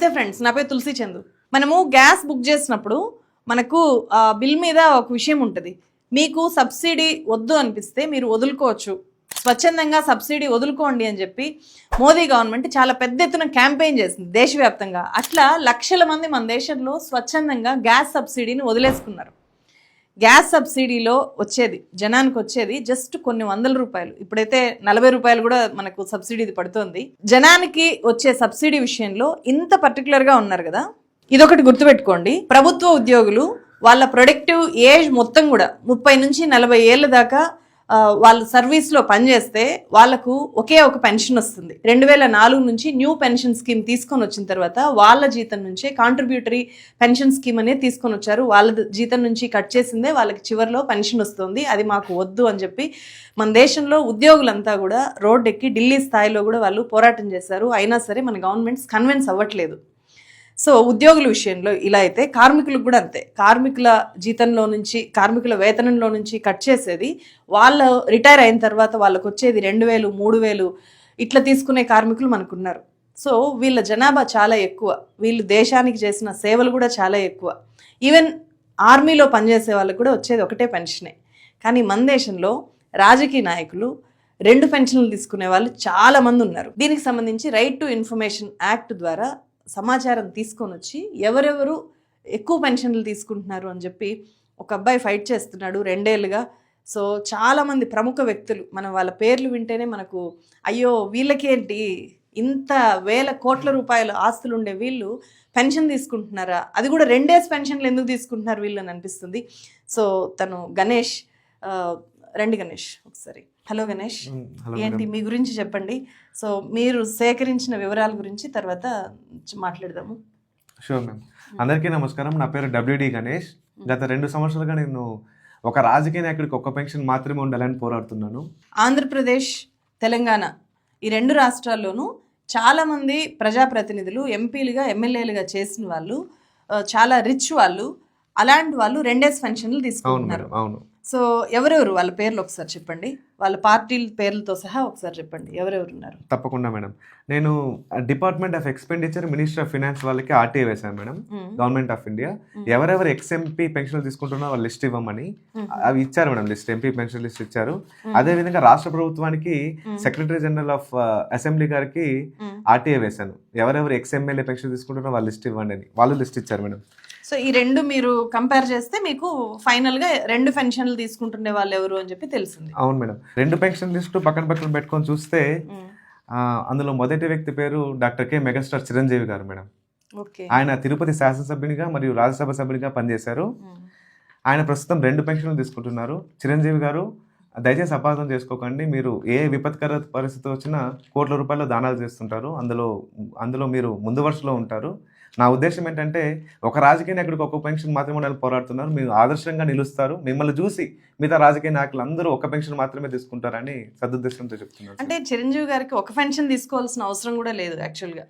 నమస్తే ఫ్రెండ్స్, నా పేరు తులసి చందు. మనము గ్యాస్ బుక్ చేసినప్పుడు మనకు బిల్ మీద ఒక విషయం ఉంటుంది. మీకు సబ్సిడీ వద్దు అనిపిస్తే మీరు వదులుకోవచ్చు, స్వచ్ఛందంగా సబ్సిడీ వదులుకోండి అని చెప్పి మోదీ గవర్నమెంట్ చాలా పెద్ద ఎత్తున క్యాంపెయిన్ చేసింది దేశవ్యాప్తంగా. అట్లా లక్షల మంది మన దేశంలో స్వచ్ఛందంగా గ్యాస్ సబ్సిడీని వదిలేసుకున్నారు. గ్యాస్ సబ్సిడీలో వచ్చేది జనానికి వచ్చేది జస్ట్ కొన్ని వందల రూపాయలు. ఇప్పుడైతే 40 రూపాయలు కూడా మనకు సబ్సిడీ పడుతుంది. జనానికి వచ్చే సబ్సిడీ విషయంలో ఇంత పర్టికులర్గా ఉన్నారు కదా. ఇదొకటి గుర్తుపెట్టుకోండి, ప్రభుత్వ ఉద్యోగులు వాళ్ళ ప్రొడక్టివ్ ఏజ్ మొత్తం కూడా 30 నుంచి 40 ఏళ్ళ దాకా వాళ్ళు సర్వీస్లో పనిచేస్తే వాళ్ళకు ఒకే ఒక పెన్షన్ వస్తుంది. 2004 నుంచి న్యూ పెన్షన్ స్కీమ్ తీసుకొని వచ్చిన తర్వాత వాళ్ళ జీతం నుంచే కాంట్రిబ్యూటరీ పెన్షన్ స్కీమ్ అనేది తీసుకొని వచ్చారు. వాళ్ళ జీతం నుంచి కట్ చేసిందే వాళ్ళకి చివరిలో పెన్షన్ వస్తుంది. అది మాకు వద్దు అని చెప్పి మన దేశంలో ఉద్యోగులంతా కూడా రోడ్డెక్కి ఢిల్లీ స్థాయిలో కూడా వాళ్ళు పోరాటం చేశారు. అయినా సరే మన గవర్నమెంట్స్ కన్విన్స్ అవ్వట్లేదు. సో ఉద్యోగుల విషయంలో ఇలా అయితే కార్మికులకు కూడా అంతే. కార్మికుల జీతంలో నుంచి, కార్మికుల వేతనంలో నుంచి కట్ చేసేది వాళ్ళు రిటైర్ అయిన తర్వాత వాళ్ళకు వచ్చేది 2000, 3000 ఇట్లా తీసుకునే కార్మికులు మనకున్నారు. సో వీళ్ళ జనాభా చాలా ఎక్కువ, వీళ్ళు దేశానికి చేసిన సేవలు కూడా చాలా ఎక్కువ. ఈవెన్ ఆర్మీలో పనిచేసే వాళ్ళకు కూడా వచ్చేది ఒకటే పెన్షనే. కానీ మన దేశంలో రాజకీయ నాయకులు 2 పెన్షన్లు తీసుకునే వాళ్ళు చాలామంది ఉన్నారు. దీనికి సంబంధించి రైట్ టు ఇన్ఫర్మేషన్ యాక్ట్ ద్వారా సమాచారం తీసుకొని వచ్చి ఎవరెవరు ఎక్కువ పెన్షన్లు తీసుకుంటున్నారు అని చెప్పి ఒక అబ్బాయి ఫైట్ చేస్తున్నాడు 2 ఏళ్ళుగా. సో చాలామంది ప్రముఖ వ్యక్తులు, మనం వాళ్ళ పేర్లు వింటేనే మనకు అయ్యో వీళ్ళకేంటి ఇంత వేల కోట్ల రూపాయల ఆస్తులు ఉండే వీళ్ళు పెన్షన్ తీసుకుంటున్నారా, అది కూడా 2 డేస్ పెన్షన్లు ఎందుకు తీసుకుంటున్నారు వీళ్ళు అని అనిపిస్తుంది. సో తను గణేష్, రండి గణేష్ ఒకసారి. హలో గణేష్, ఏంటి మీ గురించి చెప్పండి. సో మీరు సేకరించిన వివరాల గురించి తర్వాత మాట్లాడదాము. Sure ma'am. అందరికీ నమస్కారం. నా పేరు WD గణేష్. గత 2 సంవత్సరాలుగా నేను ఒక రాజకీయ నాయకుడికి ఒక్క పెన్షన్ మాత్రమే ఉండాలని పోరాడుతున్నాను. ఆంధ్రప్రదేశ్, తెలంగాణ ఈ 2 రాష్ట్రాల్లోనూ చాలామంది ప్రజాప్రతినిధులు ఎంపీలుగా, ఎమ్మెల్యేలుగా చేసిన వాళ్ళు, చాలా రిచ్ వాళ్ళు, అలాంటి వాళ్ళు 2 డేస్ పెన్షన్లు తీసుకుంటున్నారు. అవును. సో ఎవరెవరు వాళ్ళ పేర్లు ఒకసారి చెప్పండి, వాళ్ళ పార్టీల పేర్లతో సహా ఒకసారి చెప్పండి ఎవరెవరు ఉన్నారు. తప్పకుండా మేడం. నేను department of expenditure, minister of finance వాళ్ళకి RTA వేశాను మేడం, గవర్నమెంట్ ఆఫ్ ఇండియా. ఎవరెవరు ఎక్స్ఎంపీ పెన్షన్లు తీసుకుంటున్నా వాళ్ళు లిస్ట్ ఇవ్వమని అవి ఇచ్చారు madam. List, MP pension list ఇచ్చారు. అదేవిధంగా రాష్ట్ర ప్రభుత్వానికి సెక్రటరీ జనరల్ ఆఫ్ అసెంబ్లీ గారికి RTA వేశాను. ఎవరెవరు ఎక్స్ఎంఎల్ఏ పెన్షన్ తీసుకుంటున్నా వాళ్ళు లిస్ట్ ఇవ్వండి అని వాళ్ళు లిస్ట్ ఇచ్చారు మేడం. సో ఈ 2 మీరు కంపేర్ చేస్తే మీకు ఫైనల్గా 2 పెన్షన్లు తీసుకుంటుండే వాళ్ళు ఎవరు అని చెప్పి తెలిసింది. అవును మేడం. 2 పెన్షన్ లిస్టు పక్కన పెట్టుకొని చూస్తే అందులో మొదటి వ్యక్తి పేరు డాక్టర్ కె మెగాస్టార్ చిరంజీవి గారు మేడం. ఆయన తిరుపతి శాసనసభ్యునిగా మరియు రాజ్యసభ సభ్యునిగా పనిచేశారు. ఆయన ప్రస్తుతం 2 పెన్షన్లు తీసుకుంటున్నారు. చిరంజీవి గారు దయచేసి అపార్థం చేసుకోకండి, మీరు ఏ విపత్కర పరిస్థితి వచ్చినా కోట్ల రూపాయల దానాలు చేస్తుంటారు, అందులో మీరు ముందు వరుసలో ఉంటారు. నా ఉద్దేశం ఏంటంటే ఒక రాజకీయ నాయకుడికి ఒక్క పెన్షన్ మాత్రమే ఉండాలని పోరాడుతున్నారు. మీరు ఆదర్శంగా నిలుస్తారు. మిమ్మల్ని చూసి మిగతా రాజకీయ నాయకులు అందరూ ఒక పెన్షన్ మాత్రమే తీసుకుంటారని సదుద్దేశంతో చెప్తున్నారు. అంటే చిరంజీవి గారికి ఒక పెన్షన్ తీసుకోవాల్సిన అవసరం కూడా లేదు. యాక్చువల్గా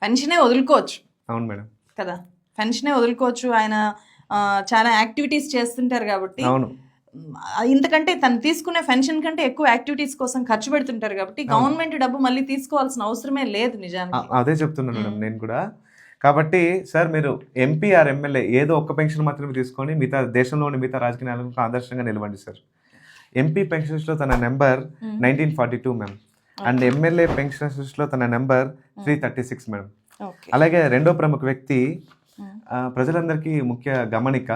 పెన్షనే వదులుకోవచ్చు. అవును మేడం కదా, పెన్షనే వదులుకోవచ్చు. ఆయన చాలా యాక్టివిటీస్ చేస్తుంటారు కాబట్టి. అవును. ఇంతకంటే తను తీసుకునే పెన్షన్ కంటే ఎక్కువ యాక్టివిటీస్ కోసం ఖర్చు పెడుతుంటారు కాబట్టి గవర్నమెంట్ డబ్బు మళ్ళీ తీసుకోవాల్సిన అవసరమే లేదు నిజానికి. అదే చెప్తున్నాను మేడం నేను కూడా. కాబట్టి సార్ మీరు ఎంపీ ఆర్ ఎమ్మెల్యే ఏదో ఒక్క పెన్షన్ మాత్రమే తీసుకొని మిగతా దేశంలోని మిగతా రాజకీయ నాయకులకు ఆదర్శంగా నిలవండి సార్. ఎంపీ పెన్షన్స్లో తన నెంబర్ 1942 మ్యామ్, అండ్ ఎమ్మెల్యే పెన్షన్స్లో తన నెంబర్ 336 మేడం. అలాగే రెండో ప్రముఖ వ్యక్తి, ప్రజలందరికీ ముఖ్య గమనిక,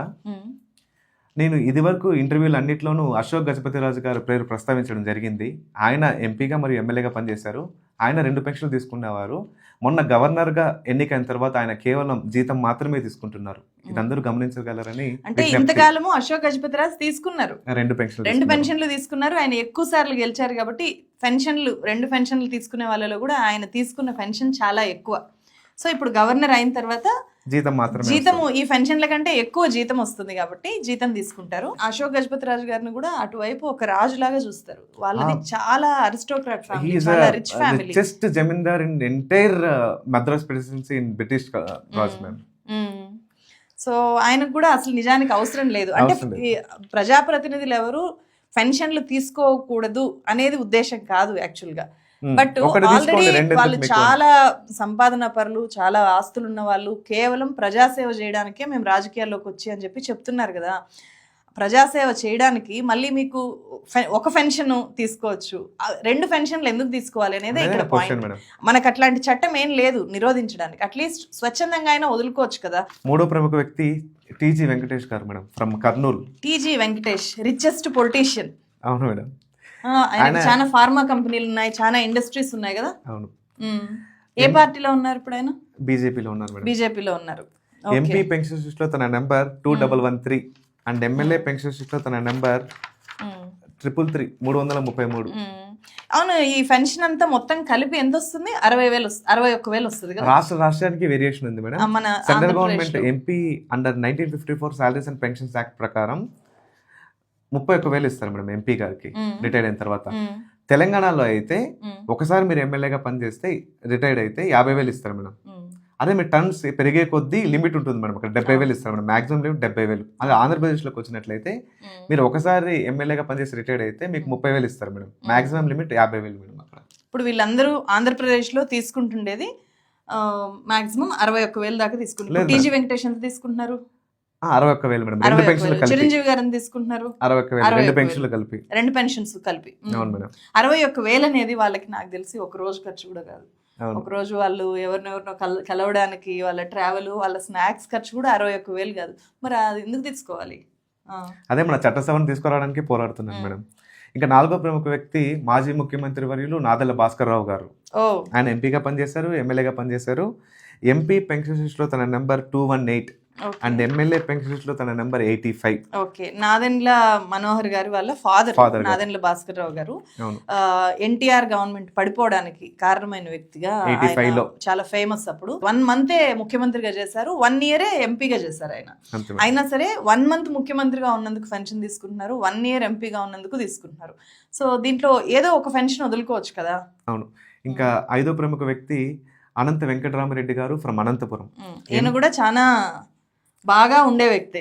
నేను ఇదివరకు ఇంటర్వ్యూలు అన్నింటిలోనూ అశోక్ గజపతిరాజు గారి పేరు ప్రస్తావించడం జరిగింది. ఆయన ఎంపీగా మరియు ఎమ్మెల్యేగా పనిచేశారు. ఆయన 2 పెన్షన్లు తీసుకునేవారు. మొన్న గవర్నర్గా ఎన్నికైన తర్వాత ఆయన కేవలం జీతం మాత్రమే తీసుకుంటున్నారు. ఇదందరూ గమనించగలరని. అంటే ఇంతకాలము అశోక్ గజపతిరాజు తీసుకున్నారు, 2 పెన్షన్లు తీసుకున్నారు. ఆయన ఎక్కువ సార్లు గెలిచారు కాబట్టి 2 పెన్షన్లు తీసుకునే వాళ్ళలో కూడా ఆయన తీసుకున్న పెన్షన్ చాలా ఎక్కువ. సో ఇప్పుడు గవర్నర్ అయిన తర్వాత జీతము ఈ పెన్షన్ల కంటే ఎక్కువ జీతం వస్తుంది కాబట్టి జీతం తీసుకుంటారు. అశోక్ గజపతిరాజు గారిని కూడా అటువైపు ఒక రాజులాగా చూస్తారు. వాళ్ళది చాలా అరిస్టోక్రాట్ ఫ్యామిలీ, చాలా rich family. Just Zamindar in entire Madras presidency in British Raj ma'am. So ఆయనకు కూడా అసలు నిజానికి అవసరం లేదు. అంటే ప్రజాప్రతినిధులు ఎవరు పెన్షన్లు తీసుకోకూడదు అనేది ఉద్దేశం కాదు యాక్చువల్గా. బట్ ఒకటి ఆల్రెడీ తీసుకోండి, రెండు ఎందుకు వాళ్ళు మీకు? చాలా సంపాదన పరులు, చాలా ఆస్తులు ఉన్న వాళ్ళు, కేవలం ప్రజాసేవ చేయడానికే మేము రాజకీయాల్లోకి వచ్చి అని చెప్పి చెప్తున్నారు కదా. ప్రజాసేవ చేయడానికి మళ్ళీ మీకు ఒక పెన్షన్ తీసుకోవచ్చు, రెండు పెన్షన్లు ఎందుకు తీసుకోవాలి అనేది ఇక్కడ క్వశ్చన్ పాయింట్. మేడం. మనకు అట్లాంటి చట్టం ఏం లేదు నిరోధించడానికి. అట్లీస్ట్ స్వచ్ఛందంగా అయినా వదులుకోవచ్చు కదా. మూడో ప్రముఖ వ్యక్తి టీజీ వెంకటేష్ గారు madam, from Kurnool. TG Venkatesh richest politician. అవును మేడం. ఆయన చాలా ఫార్మా కంపెనీలు ఉన్నాయి, చాలా ఇండస్ట్రీస్ ఉన్నాయి కదా. అవును. ఏ పార్టీలో ఉన్నారు ఇప్పుడు ఆయన? బీజేపీలో ఉన్నారు మేడం. బీజేపీలో ఉన్నారు. ఎంపీ పెన్షన్ లిస్ట్ లో తన number 2113 and MLA pension list లో తన నెంబర్ 333 333. అవును, ఈ పెన్షన్ అంతా మొత్తం కలిపి ఎంత వస్తుంది? 61,000 వస్తుంది కదా. రాష్ట్రానికి వేరియేషన్ ఉంది మేడం. మన central government MP under 1954 salaries and pensions act ప్రకారం 31,000 ఇస్తారు మేడం ఎంపీ గారికి రిటైర్డ్ అయిన తర్వాత. తెలంగాణలో అయితే ఒకసారి మీరు ఎమ్మెల్యేగా పనిచేస్తే రిటైర్డ్ అయితే 50,000 ఇస్తారు మేడం. అదే మీరు టర్మ్స్ పెరిగే కొద్దీ లిమిట్ ఉంటుంది మేడం, అక్కడ 70,000 ఇస్తారు మేడం, మాక్సిమం లిమిట్ 70,000. అదే ఆంధ్రప్రదేశ్లోకి వచ్చినట్లయితే మీరు ఒకసారి ఎమ్మెల్యేగా పనిచేసి రిటైర్డ్ అయితే మీకు 30,000 ఇస్తారు మేడం, మాక్సిమం లిమిట్ 50,000 మేడం అక్కడ. ఇప్పుడు వీళ్ళందరూ ఆంధ్రప్రదేశ్లో తీసుకుంటుండేది మాక్సిమం 61,000 దాకా తీసుకుంటారు. టీజీ వెంకటేష్ ఎంత తీసుకుంటున్నారు? 61,000 మేడం, రెండు పెన్షన్లు కలిపి. చిరంజీవి గారు ఎంత తీసుకుంటున్నారు? 61,000, రెండు పెన్షన్లు కలిపి. రెండు పెన్షన్స్ కలిపి. అవును మేడం. 61,000 అనేది వాళ్ళకి నాకు తెలిసి ఒక రోజు ఖర్చు కూడా కాదు. ఒక రోజు వాళ్ళు ఎవరినెవరినో కలవడానికి, వాళ్ళ ట్రావెల్, వాళ్ళ స్నాక్స్ ఖర్చు కూడా 61,000 కాదు. మరి అది ఎందుకు తీసుకోవాలి? అదే మన చట్టసభను తీసుకురావడానికి పోరాడుతున్నాను మేడం. ఇంకా నాలుగో ప్రముఖ వ్యక్తి మాజీ ముఖ్యమంత్రి వర్యులు నాదెళ్ల భాస్కర్ రావు గారు. ఆయన ఎంపీగా పనిచేశారు, ఎమ్మెల్యేగా పనిచేశారు. ఎంపీ పెన్షన్ లిస్ట్ లో తన number 218 and MLA pension list లో తన నెంబర్ 85. ఓకే, నాదెండ్ల మనోహర్ గారు వాళ్ళ ఫాదర్ నాదెండ్ల భాస్కర్ రావు గారు ఎన్టీఆర్ గవర్నమెంట్ పడిపోవడానికి కారణమైన వ్యక్తిగా చాలా ఫేమస్. అప్పుడు 1 month ముఖ్యమంత్రిగా చేశారు, 1 year ఎంపీగా చేశారు ఆయన. అయినా సరే 1 month ముఖ్యమంత్రిగా ఉన్నందుకు పెన్షన్ తీసుకుంటున్నారు, 1 year ఎంపీగా ఉన్నందుకు తీసుకుంటున్నారు. సో దీంట్లో ఏదో ఒక పెన్షన్ వదులుకోవచ్చు కదా. అవును. ఇంకా ఐదో ప్రముఖ వ్యక్తి అనంత వెంకటరామరెడ్డి గారు ఫ్రమ్ అనంతపురం. ఈయన కూడా చాలా బాగా ఉండే వ్యక్తే.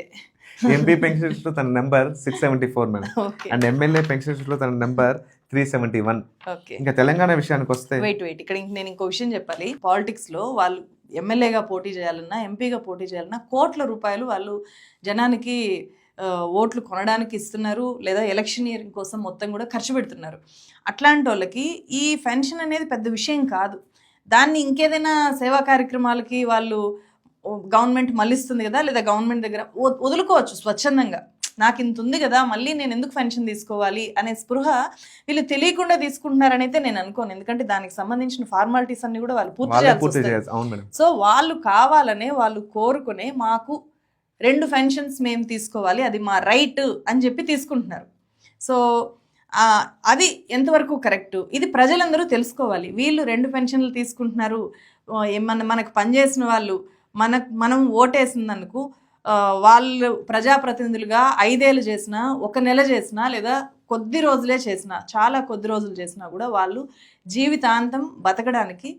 ఎంపీ పెన్షన్ లిస్ట్ లో తన number 674 madam, and MLA pension list లో తన నెంబర్ 371. ఇంకా తెలంగాణ విషయానికి వస్తే వెయిట్ ఇక్కడ నేను ఇంకో విషయం చెప్పాలి. పాలిటిక్స్ లో వాళ్ళు ఎమ్మెల్యేగా పోటీ చేయాలన్నా, ఎంపీగా పోటీ చేయాలన్నా కోట్ల రూపాయలు వాళ్ళు జనానికి ఓట్లు కొనడానికి ఇస్తున్నారు, లేదా ఎలక్షనియరింగ్ కోసం మొత్తం కూడా ఖర్చు పెడుతున్నారు. అట్లాంటి వాళ్ళకి ఈ పెన్షన్ అనేది పెద్ద విషయం కాదు. దాన్ని ఇంకేదైనా సేవా కార్యక్రమాలకి వాళ్ళు గవర్నమెంట్ మళ్ళిస్తుంది కదా, లేదా గవర్నమెంట్ దగ్గర వదులుకోవచ్చు స్వచ్ఛందంగా. నాకు ఇంత ఉంది కదా, మళ్ళీ నేను ఎందుకు పెన్షన్ తీసుకోవాలి అనే స్పృహ వీళ్ళు తెలియకుండా తీసుకుంటున్నారని అయితే నేను అనుకోను. ఎందుకంటే దానికి సంబంధించిన ఫార్మాలిటీస్ అన్ని కూడా వాళ్ళు పూర్తి చేయాలి. సో వాళ్ళు కావాలనే, వాళ్ళు కోరుకునే మాకు 2 పెన్షన్స్ మేము తీసుకోవాలి, అది మా రైట్ అని చెప్పి తీసుకుంటున్నారు. సో అది ఎంతవరకు కరెక్ట్, ఇది ప్రజలందరూ తెలుసుకోవాలి. వీళ్ళు 2 పెన్షన్లు తీసుకుంటున్నారు, మనకు పనిచేసిన వాళ్ళు మనం ఓటేసినందుకు వాళ్ళు ప్రజాప్రతినిధులుగా 5 ఏళ్ళు చేసినా, 1 నెల చేసినా, లేదా కొద్ది రోజులే చేసినా, చాలా కొద్ది రోజులు చేసినా కూడా వాళ్ళు జీవితాంతం బతకడానికి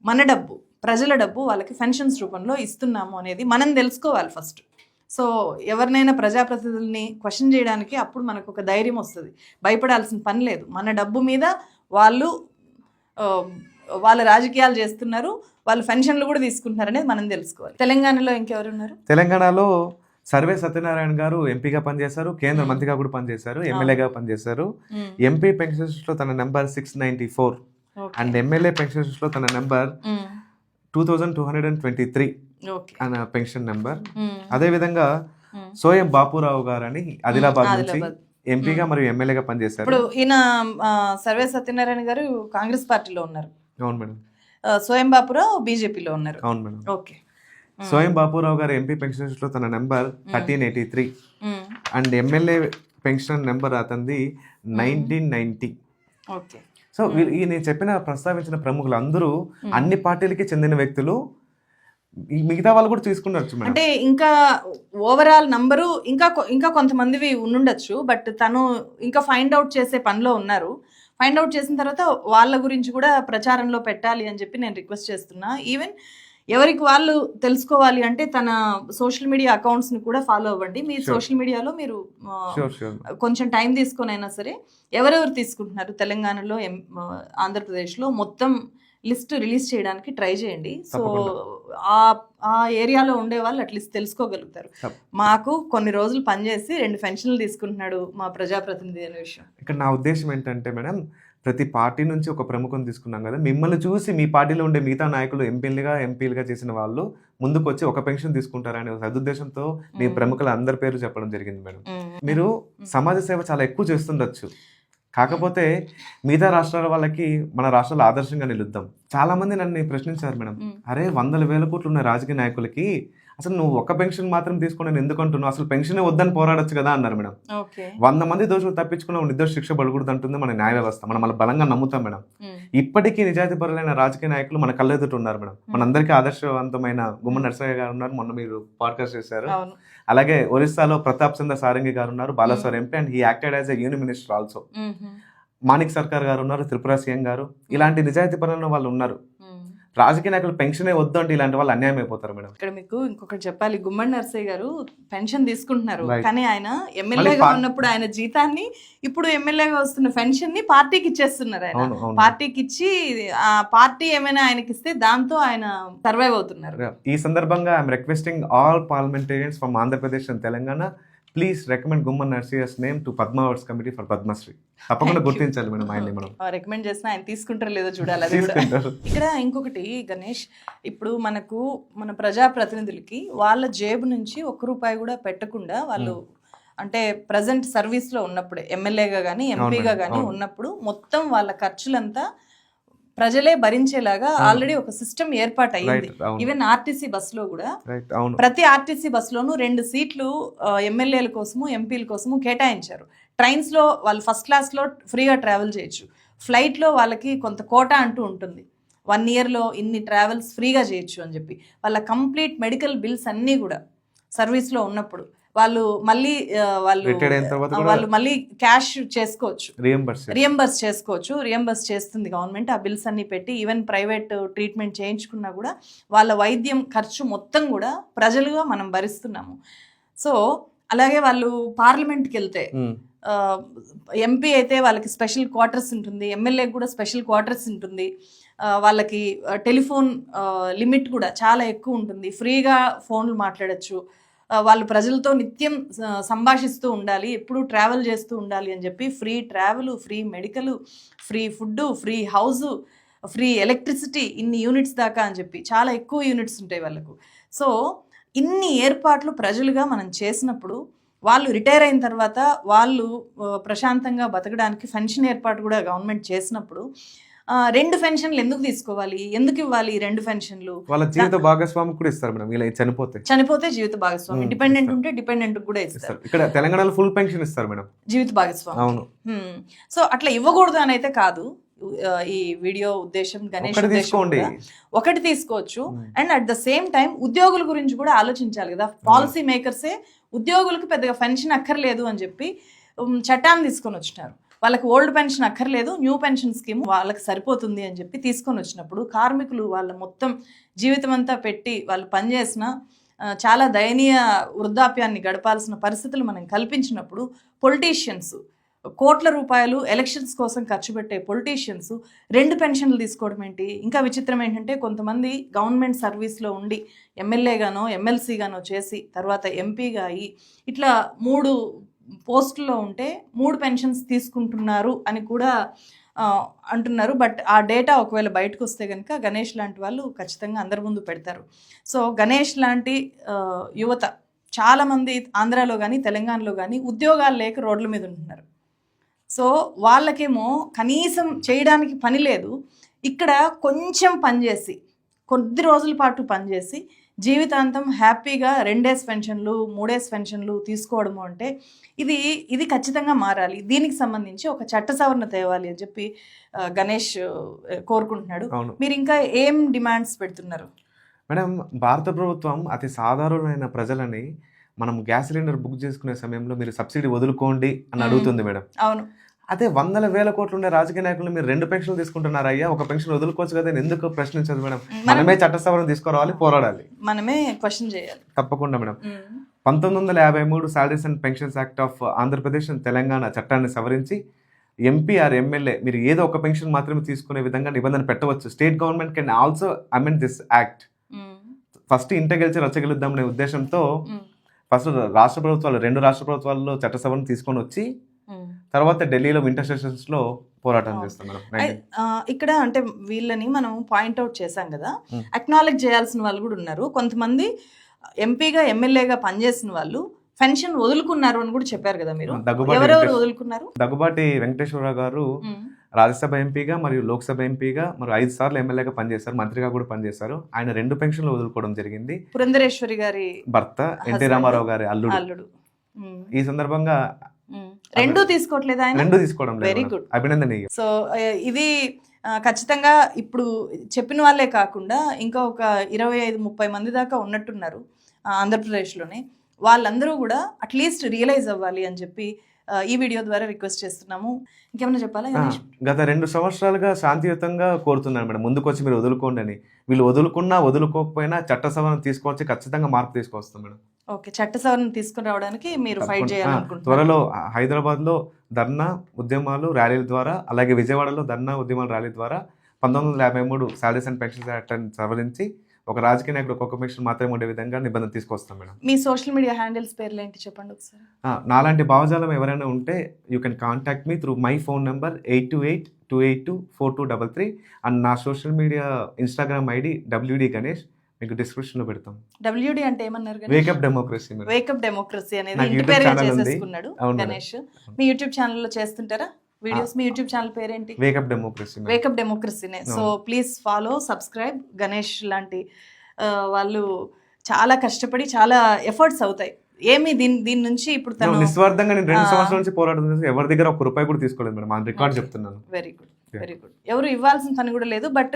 మన డబ్బు, ప్రజల డబ్బు వాళ్ళకి పెన్షన్స్ రూపంలో ఇస్తున్నాము అనేది మనం తెలుసుకోవాలి ఫస్ట్. సో ఎవరినైనా ప్రజాప్రతినిధుల్ని క్వశ్చన్ చేయడానికి అప్పుడు మనకు ఒక ధైర్యం వస్తుంది, భయపడాల్సిన పని లేదు. మన డబ్బు మీద వాళ్ళ రాజకీయాలు చేస్తున్నారు, వాళ్ళు పెన్షన్లు కూడా తీసుకుంటున్నారు అనేది మనం తెలుసుకోవాలి. తెలంగాణలో ఇంకెవరు ఉన్నారు? తెలంగాణలో సర్వే సత్యనారాయణ గారు ఎంపీగా పనిచేశారు, కేంద్ర మంత్రిగా కూడా పనిచేశారు, ఎమ్మెల్యేగా పనిచేశారు. ఎంపీ పెన్షన్ లిస్ట్ లో తన number 694 and MLA pension list లో తన నెంబర్ 2223 అన్న పెన్షన్ నెంబర్. అదే విధంగా సోయం బాపురావు గారు అని ఆదిలాబాద్ నుంచి ఎంపీగా మరియు ఎమ్మెల్యేగా పనిచేశారు. ఇప్పుడు ఈయన సర్వే సత్యనారాయణ గారు కాంగ్రెస్ పార్టీలో ఉన్నారు. అవును మేడం. సోయం బాపురావు బీజేపీలో ఉన్నారు. అవును మేడం. ఓకే. సోయం బాపురావు గారు ఎంపీ పెన్షన్ లిస్ట్ లో తన number 1383 and MLA pension number అతనిది 1990. ఓకే. సో నేను ప్రస్తావించిన ప్రముఖులు అందరూ అన్ని పార్టీలకి చెందిన వ్యక్తులు. మిగతా వాళ్ళు కూడా తీసుకున్నారు. అంటే ఇంకా ఓవరాల్ నంబరు ఇంకా కొంతమందివి ఉండుండొచ్చు, బట్ తను ఇంకా ఫైండ్ అవుట్ చేసే పనిలో ఉన్నారు. ఫైండ్ అవుట్ చేసిన తర్వాత వాళ్ళ గురించి కూడా ప్రచారంలో పెట్టాలి అని చెప్పి నేను రిక్వెస్ట్ చేస్తున్నా. ఈవెన్ ఎవరికి వాళ్ళు తెలుసుకోవాలి అంటే తన సోషల్ మీడియా అకౌంట్స్ ని కూడా ఫాలో అవ్వండి. మీ Sure. సోషల్ మీడియాలో మీరు షూర్ కొంచెం టైం తీసుకొని అయినా సరే ఎవరెవరు తీసుకుంటున్నారు తెలంగాణలో ఆంధ్రప్రదేశ్లో మొత్తం లిస్ట్ రిలీజ్ చేయడానికి ట్రై చేయండి. సో ఆ ఏరియాలో ఉండే వాళ్ళు అట్లీస్ట్ తెలుసుకోగలుగుతారు. మాకు కొన్ని రోజులు పనిచేసి 2 పెన్షన్లు తీసుకుంటున్నాడు మా ప్రజాప్రతినిధి అనే విషయం. ఇక్కడ నా ఉద్దేశం ఏంటంటే మేడం, ప్రతి పార్టీ నుంచి ఒక ప్రముఖుని తీసుకున్నాం కదా, మిమ్మల్ని చూసి మీ పార్టీలో ఉండే మిగతా నాయకులు ఎంపీలుగా చేసిన వాళ్ళు ముందుకు వచ్చి ఒక పెన్షన్ తీసుకుంటారనే సదుద్దేశంతో మీ ప్రముఖుల అందరి పేరు చెప్పడం జరిగింది మేడం. మీరు సమాజ సేవ చాలా ఎక్కువ చేస్తుండొచ్చు, కాకపోతే మిగతా రాష్ట్రాల వాళ్ళకి మన రాష్ట్రాలు ఆదర్శంగా నిలుద్దాం. చాలా మంది నన్ను ప్రశ్నించారు మేడం, అరే 100,000 కోట్లు ఉన్న రాజకీయ నాయకులకి అసలు నువ్వు ఒక పెన్షన్ మాత్రం తీసుకుని ఎందుకు అంటున్నావు, అసలు పెన్షనే వద్దని పోరాడొచ్చు కదా అన్నారు మేడం. 100 మంది దోషులు తప్పించుకున్న నిర్దోష శిక్ష పడకూడదు అంటుంది మన న్యాయ వ్యవస్థ. మనం మన బలంగా నమ్ముతాం మేడం. ఇప్పటికీ నిజాయితీపరులైన రాజకీయ నాయకులు మన కళ్ళెదుట ఉన్నారు మేడం. మనందరికీ ఆదర్శవంతమైన గుమ్మడి నరసయ్య గారు ఉన్నారు, మొన్న మీరు పాడ్కాస్ట్ చేశారు. అలాగే ఒరిస్సాలో ప్రతాప్ చంద్ర సారంగి గారు ఉన్నారు, Balasore MP, and he acted as a union minister also. Manik సర్కార్ గారు ఉన్నారు, త్రిపుర సీఎం గారు. ఇలాంటి నిజాయితీపరులైన వాళ్ళు ఉన్నారు. రాజకీయ నాయకులు పెన్షనే వద్దు అంటే ఇలాంటి వాళ్ళు అన్యాయం అయిపోతారు మేడం. ఇక్కడ మీకు ఇంకొకటి చెప్పాలి, గుమ్మడి నరసయ్య గారు పెన్షన్ తీసుకుంటున్నారు, కానీ ఆయన ఎమ్మెల్యేగా ఉన్నప్పుడు ఆయన జీతాన్ని ఇప్పుడు ఎమ్మెల్యేగా వస్తున్న పెన్షన్ ని పార్టీకి ఇచ్చేస్తున్నారు. ఆయన పార్టీకి ఇచ్చి ఆ పార్టీ ఏమైనా ఆయనకి ఇస్తే దాంతో ఆయన సర్వైవ్ అవుతున్నారు. ఈ సందర్భంగా I'm requesting all parliamentarians from Andhra Pradesh and Telangana, please recommend Gummadi నరసయ్యస్ name to Padma awards committee for Padmashri. తప్పకుండా గుర్తించాలి మేడం ఆయన్ని. మనం రికమెండ్ చేసిన ఆయన తీసుకుంటారో లేదో చూడాలి. ఇక్కడ ఇంకొకటి గణేష్, ఇప్పుడు మన ప్రజాప్రతినిధులకి వాళ్ళ జేబు నుంచి ₹1 కూడా పెట్టకుండా వాళ్ళు అంటే ప్రజెంట్ సర్వీస్ లో ఉన్నప్పుడే ఎమ్మెల్యేగా కానీ ఎంపీగా కానీ ఉన్నప్పుడు మొత్తం వాళ్ళ ఖర్చులంతా ప్రజలే భరించేలాగా ఆల్రెడీ ఒక సిస్టమ్ ఏర్పాటు అయ్యింది. ఈవెన్ ఆర్టీసీ బస్ లో కూడా ప్రతి ఆర్టీసీ బస్ లోనూ 2 సీట్లు ఎమ్మెల్యేల కోసము ఎంపీల కోసము కేటాయించారు. ట్రైన్స్ లో వాళ్ళు ఫస్ట్ క్లాస్ లో ఫ్రీగా ట్రావెల్ చేయొచ్చు, ఫ్లైట్ లో వాళ్ళకి కొంత కోటా అంటూ ఉంటుంది, 1 year లో ఇన్ని ట్రావెల్స్ ఫ్రీగా చేయొచ్చు అని చెప్పి. వాళ్ళ కంప్లీట్ మెడికల్ బిల్స్ అన్నీ కూడా సర్వీస్ లో ఉన్నప్పుడు వాళ్ళు మళ్ళీ క్యాష్ చేసుకోవచ్చు, రియంబర్స్ చేసుకోవచ్చు. రియంబర్స్ చేస్తుంది గవర్నమెంట్ ఆ బిల్స్ అన్ని పెట్టి. ఈవెన్ ప్రైవేట్ ట్రీట్మెంట్ చేయించుకున్నా కూడా వాళ్ళ వైద్యం ఖర్చు మొత్తం కూడా ప్రజలుగా మనం భరిస్తున్నాము. సో అలాగే వాళ్ళు పార్లమెంట్కి వెళ్తే ఎంపీ అయితే వాళ్ళకి స్పెషల్ క్వార్టర్స్ ఉంటుంది, ఎమ్మెల్యేకి కూడా స్పెషల్ క్వార్టర్స్ ఉంటుంది, వాళ్ళకి టెలిఫోన్ లిమిట్ కూడా చాలా ఎక్కువ ఉంటుంది, ఫ్రీగా ఫోన్లు మాట్లాడచ్చు, వాళ్ళు ప్రజలతో నిత్యం సంభాషిస్తూ ఉండాలి, ఎప్పుడు ట్రావెల్ చేస్తూ ఉండాలి అని చెప్పి free travel, free medical, free food, free house, free electricity, ఇన్ని యూనిట్స్ దాకా అని చెప్పి చాలా ఎక్కువ యూనిట్స్ ఉంటాయి వాళ్ళకు. సో ఇన్ని ఏర్పాట్లు ప్రజలుగా మనం చేసినప్పుడు వాళ్ళు రిటైర్ అయిన తర్వాత వాళ్ళు ప్రశాంతంగా బతకడానికి పెన్షన్ ఏర్పాటు కూడా గవర్నమెంట్ చేసినప్పుడు 2 పెన్షన్లు ఎందుకు తీసుకోవాలి, ఎందుకు ఇవ్వాలి 2 పెన్షన్లు? వాళ్ళ జీవిత భాగస్వామి కూడా ఇస్తారు మేడం. ఇలా చనిపోతే జీవిత భాగస్వామి, డిపెండెంట్ ఉంటే డిపెండెంట్ కూడా ఇస్తారు. ఇక్కడ తెలంగాణలో ఫుల్ పెన్షన్ ఇస్తారు మేడం, జీవిత భాగస్వామి. అవును. సో అట్లా ఇవ్వకూడదు అని అయితే కాదు ఈ వీడియో ఉద్దేశం. గణేష్ ఒకటి తీసుకోవచ్చు, and at the same time ఉద్యోగుల గురించి కూడా ఆలోచించాలి కదా. పాలసీ మేకర్సే ఉద్యోగులకు పెద్దగా పెన్షన్ అక్కర్లేదు అని చెప్పి చట్టాన్ని తీసుకొని వచ్చినారు. వాళ్ళకి ఓల్డ్ పెన్షన్ అక్కర్లేదు, న్యూ పెన్షన్ స్కీమ్ వాళ్ళకి సరిపోతుంది అని చెప్పి తీసుకొని వచ్చినప్పుడు కార్మికులు వాళ్ళ మొత్తం జీవితం అంతా పెట్టి వాళ్ళు పనిచేసిన చాలా దయనీయ వృద్ధాప్యాన్ని గడపాల్సిన పరిస్థితులు మనం కల్పించినప్పుడు పొలిటీషియన్స్ కోట్ల రూపాయలు ఎలక్షన్స్ కోసం ఖర్చు పెట్టే పొలిటీషియన్స్ 2 పెన్షన్లు తీసుకోవడం ఏంటి? ఇంకా విచిత్రం ఏంటంటే కొంతమంది గవర్నమెంట్ సర్వీస్లో ఉండి ఎమ్మెల్యేగానో ఎమ్మెల్సీగానో చేసి తర్వాత ఎంపీగా అయ్యి ఇట్లా 3 పోస్టుల్లో ఉంటే 3 పెన్షన్స్ తీసుకుంటున్నారు అని కూడా అంటున్నారు. బట్ ఆ డేటా ఒకవేళ బయటకు వస్తే కనుక గణేష్ లాంటి వాళ్ళు ఖచ్చితంగా అందరి ముందు పెడతారు. సో గణేష్ లాంటి యువత చాలామంది ఆంధ్రాలో కానీ తెలంగాణలో కానీ ఉద్యోగాలు లేక రోడ్ల మీద ఉంటున్నారు. సో వాళ్ళకేమో కనీసం చేయడానికి పని లేదు, ఇక్కడ కొంచెం పనిచేసి కొద్ది రోజుల పాటు పనిచేసి జీవితాంతం హ్యాపీగా 2 డేస్ పెన్షన్లు 3 డేస్ పెన్షన్లు తీసుకోవడము అంటే ఇది ఖచ్చితంగా మారాలి. దీనికి సంబంధించి ఒక చట్ట సవరణ తేవాలి అని చెప్పి గణేష్ కోరుకుంటున్నాడు. మీరు ఇంకా ఏం డిమాండ్స్ పెడుతున్నారు? మేడం, భారత ప్రభుత్వం అతి సాధారణమైన ప్రజలని మనం గ్యాస్ సిలిండర్ బుక్ చేసుకునే సమయంలో మీరు సబ్సిడీ వదులుకోండి అని అడుగుతుంది మేడం. అవును. అదే వందల వేల కోట్లు ఉండే రాజకీయ నాయకులు మీరు 2 పెన్షన్లు తీసుకుంటున్నారు అయ్యా, ఒక పెన్షన్ వదులుకోవచ్చు కదా, ఎందుకు ప్రశ్నించదు మేడం? మనమే చట్ట సవరణ తీసుకురావాలి, పోరాడాలి, మనమే క్వశ్చన్ చేయాలి. తప్పకుండా madam. 1953 salaries and pensions act of Andhra Pradesh and Telangana చట్టాన్ని సవరించి ఎంపీ ఆర్ ఎమ్మెల్యే మీరు ఏదో ఒక పెన్షన్ మాత్రమే తీసుకునే విధంగా నిబంధన పెట్టవచ్చు. State government can also amend this act. First ఇంట గెలిచి రచ్చగెలుద్దాం అనే ఉద్దేశంతో ఫస్ట్ రాష్ట్ర ప్రభుత్వాలు 2 రాష్ట్ర ప్రభుత్వాల్లో చట్ట సవరణ తీసుకొని వచ్చి తర్వాత ఢిల్లీలో వింటర్ సెషన్స్ లో పోరాటం చేస్తాం మేడం. ఇక్కడ అంటే వీళ్ళని మనం పాయింట్అవుట్ చేశాం కదా, అక్నాలెడ్జ్ చేయాల్సిన వాళ్ళు కూడా ఉన్నారు. కొంతమంది ఎంపీగా ఎమ్మెల్యేగా పనిచేసిన వాళ్ళు పెన్షన్ వదులుకున్నారు అని కూడా చెప్పారు కదా మీరు. ఎవరెవరు వదులుకున్నారు? దగ్గుబాటి వెంకటేశ్వరరావు గారు రాజ్యసభ ఎంపీగా మరియు లోక్సభ ఎంపీగా మరియు 5 సార్లు ఎమ్మెల్యేగా పనిచేశారు, మంత్రిగా కూడా పనిచేశారు. ఆయన 2 పెన్షన్లు వదులుకోవడం జరిగింది. పురంధరేశ్వరి గారి భర్త ఎన్టీ రామారావు గారి అల్లుడు. ఈ సందర్భంగా 2 తీసుకోవట్లేదు ఆయన. 2 తీసుకోవడం లేదు. వెరీ గుడ్, అభినందనీయం. సో ఇది ఖచ్చితంగా ఇప్పుడు చెప్పిన వాళ్ళే కాకుండా ఇంకా ఒక 25-30 మంది దాకా ఉన్నట్టున్నారు ఆంధ్రప్రదేశ్లోనే. వాళ్ళందరూ కూడా అట్లీస్ట్ రియలైజ్ అవ్వాలి అని చెప్పి ఈ వీడియో ద్వారా రిక్వెస్ట్ చేస్తున్నాము. ఇంకేమైనా చెప్పాలా? గత 2 సంవత్సరాలుగా శాంతియుతంగా కోరుతున్నాను మేడం, ముందుకు వచ్చి మీరు వదులుకోండి అని. వీళ్ళు వదులుకున్నా వదులుకోకపోయినా చట్ట సవరణ తీసుకొచ్చి ఖచ్చితంగా మార్పు తీసుకొస్తాం మేడం. ఓకే, చట్ట సవరణ తీసుకుని రావడానికి మీరు ఫైట్ చేయాలనుకుంటున్నారు. త్వరలో హైదరాబాద్ లో ధర్నా ఉద్యమాలు ర్యాలీల ద్వారా, అలాగే విజయవాడలో ధర్నా ఉద్యమాలు ర్యాలీ ద్వారా 1953 సాలరీస్ అండ్ పెన్షన్స్ యాక్ట్ సవరించి ఒక రాజకీయ నాయకుడు ఒక్కొక్క పెన్షన్ మాత్రమే ఉండే విధంగా నిబంధన తీసుకొస్తాం మేడం. మీ సోషల్ మీడియా హ్యాండిల్స్ పేర్లు ఏంటి చెప్పండి ఒకసారి. నాలాంటి భావజాలం ఎవరైనా ఉంటే you can contact me through my phone number 8282824233 and నా social media Instagram ID WD Ganesh, మీకు డిస్క్రిప్షన్ లో పెడతాం. WD అంటే ఏమన్నారు? Wake up democracy. వేకప్ డెమోక్రసీ అనేది ఇంటి పేరుగా చేసేసుకున్నాడు గణేష్. మీ యూట్యూబ్ ఛానల్లో చేస్తుంటారా వీడియోస్? మీ యూట్యూబ్ ఛానల్ పేరేంటి? Wake up democracy. వేకప్ డెమోక్రసీనే. So please follow, subscribe. Ganesh లాంటి వాళ్ళు చాలా కష్టపడి చాలా ఎఫర్ట్స్ అవుతాయి. ఏమి దీని నుంచి ఇప్పుడు తను నిస్వార్థంగా నేను 2 సంవత్సరాల నుంచి పోరాటం చేసి ఎవరి దగ్గర ₹1 కూడా తీసుకోలేదు మేడం, ఆన్ రికార్డ్ చెప్తున్నాను. Very good, very good. ఎవరు ఇవ్వాల్సిన పని కూడా లేదు, బట్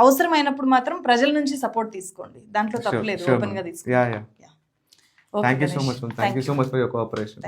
అవసరమైనప్పుడు మాత్రం ప్రజల నుంచి సపోర్ట్ తీసుకోండి, దాంట్లో తప్పు లేదు. ఓపెన్ గా తీసుకోండి. Thank you so much for your cooperation.